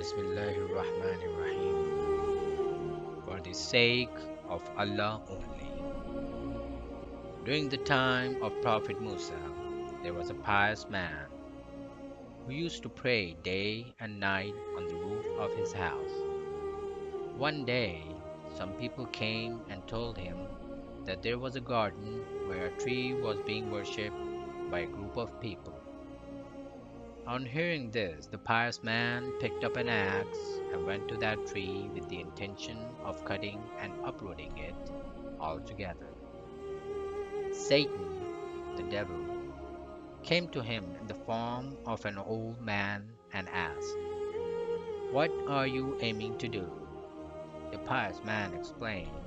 Bismillahirrahmanirrahim. For the sake of Allah only. During the time of Prophet Musa, there was a pious man who used to pray day and night on the roof of his house. One day, some people came and told him that there was a garden where a tree was being worshipped by a group of people. On hearing this, the pious man picked up an axe and went to that tree with the intention of cutting and uprooting it altogether. Satan, the devil, came to him in the form of an old man and asked, "What are you aiming to do?" The pious man explained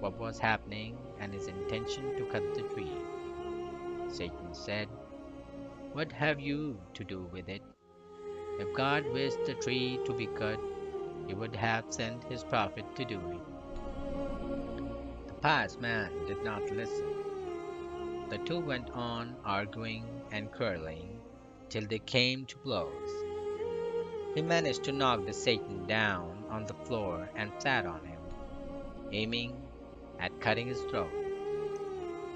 what was happening and his intention to cut the tree. Satan said, "What have you to do with it? If God wished the tree to be cut, he would have sent his prophet to do it." The pious man did not listen. The two went on arguing and quarreling till they came to blows. He managed to knock the Satan down on the floor and sat on him, aiming at cutting his throat.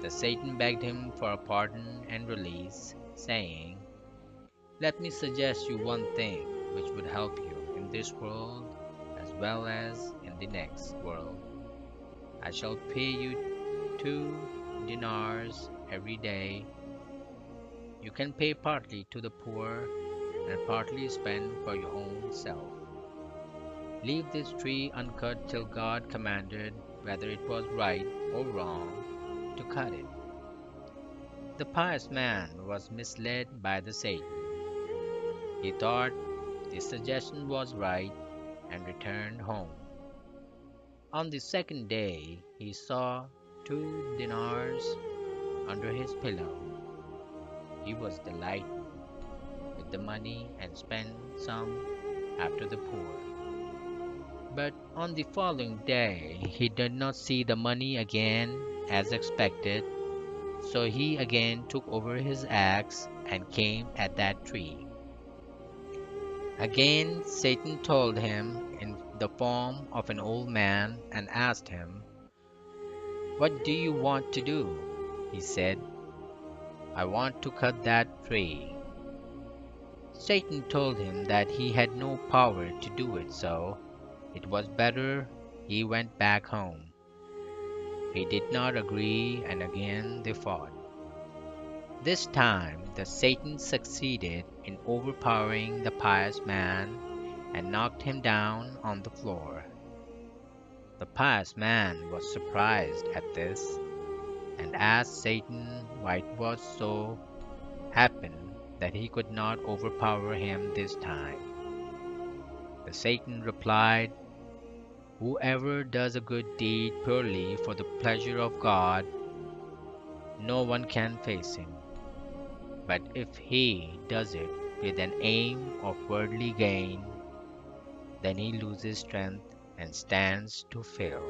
The Satan begged him for a pardon and release, saying, "Let me suggest you one thing which would help you in this world as well as in the next world. I shall pay you 2 dinars every day. You can pay partly to the poor and partly spend for your own self. Leave this tree uncut till God commanded whether it was right or wrong to cut it." The pious man was misled by the Satan. He thought the suggestion was right and returned home. On the second day he saw 2 dinars under his pillow. He was delighted with the money and spent some after the poor. But on the following day he did not see the money again as expected, so he again took over his axe and came at that tree. Again Satan told him in the form of an old man and asked him, "What do you want to do?" He said, "I want to cut that tree." Satan told him that he had no power to do it, so it was better he went back home. He did not agree, and again they fought. This time the Satan succeeded in overpowering the pious man and knocked him down on the floor. The pious man was surprised at this and asked Satan why it was so happened that he could not overpower him this time. The Satan replied, "Whoever does a good deed purely for the pleasure of God, no one can face him. But if he does it with an aim of worldly gain, then he loses strength and stands to fail."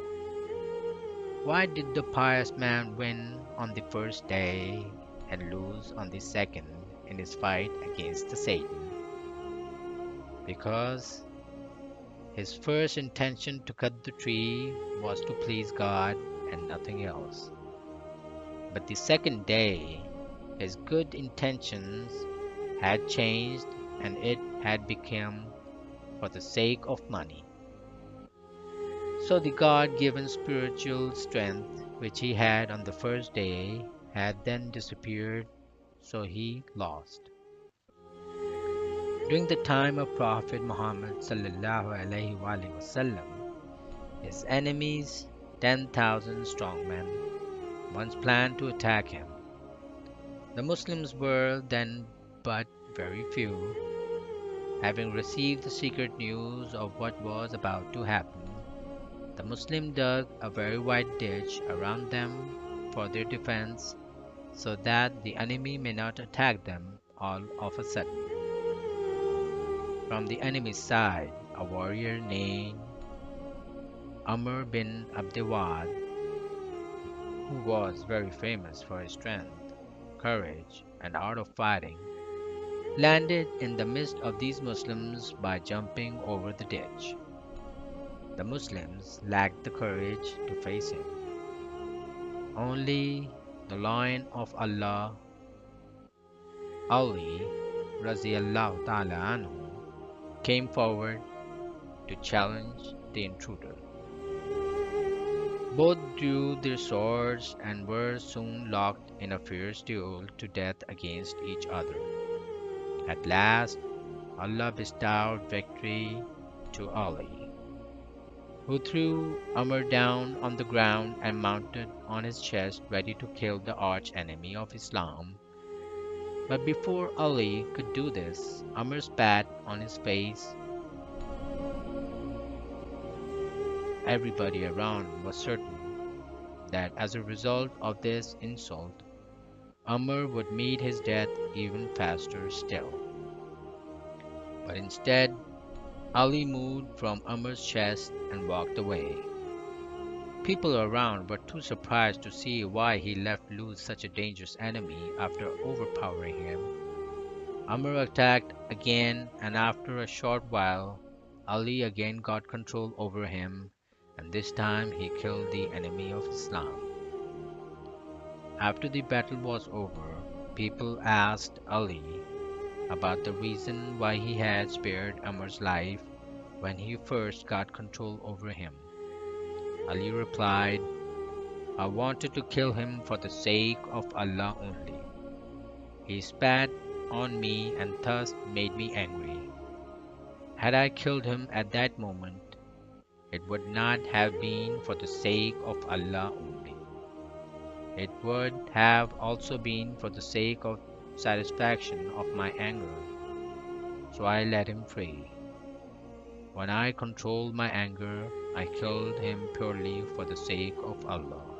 Why did the pious man win on the first day and lose on the second in his fight against the Satan? Because his first intention to cut the tree was to please God and nothing else. But the second day, his good intentions had changed and it had become for the sake of money. So the God given spiritual strength which he had on the first day had then disappeared, so he lost. During the time of Prophet Muhammad sallallahu his enemies, 10,000 strong men, once planned to attack him. The Muslims were then but very few. Having received the secret news of what was about to happen, the Muslims dug a very wide ditch around them for their defense, so that the enemy may not attack them all of a sudden. From the enemy's side, a warrior named Amr bin Abdewad, who was very famous for his strength, courage, and art of fighting, landed in the midst of these Muslims by jumping over the ditch. The Muslims lacked the courage to face him. Only the Lion of Allah, Ali Raziyallahu Ta'ala Anhu, came forward to challenge the intruder. Both drew their swords and were soon locked in a fierce duel to death against each other. At last, Allah bestowed victory to Ali, who threw Amr down on the ground and mounted on his chest, ready to kill the arch enemy of Islam. But before Ali could do this, Amr spat on his face. Everybody around was certain that as a result of this insult, Amr would meet his death even faster still. But instead, Ali moved from Amr's chest and walked away. People around were too surprised to see why he left loose such a dangerous enemy after overpowering him. Amr attacked again, and after a short while, Ali again got control over him, and this time he killed the enemy of Islam. After the battle was over, people asked Ali about the reason why he had spared Amr's life when he first got control over him. Ali replied, "I wanted to kill him for the sake of Allah only. He spat on me and thus made me angry. Had I killed him at that moment, it would not have been for the sake of Allah only. It would have also been for the sake of satisfaction of my anger. So I let him free. When I controlled my anger, I killed him purely for the sake of Allah."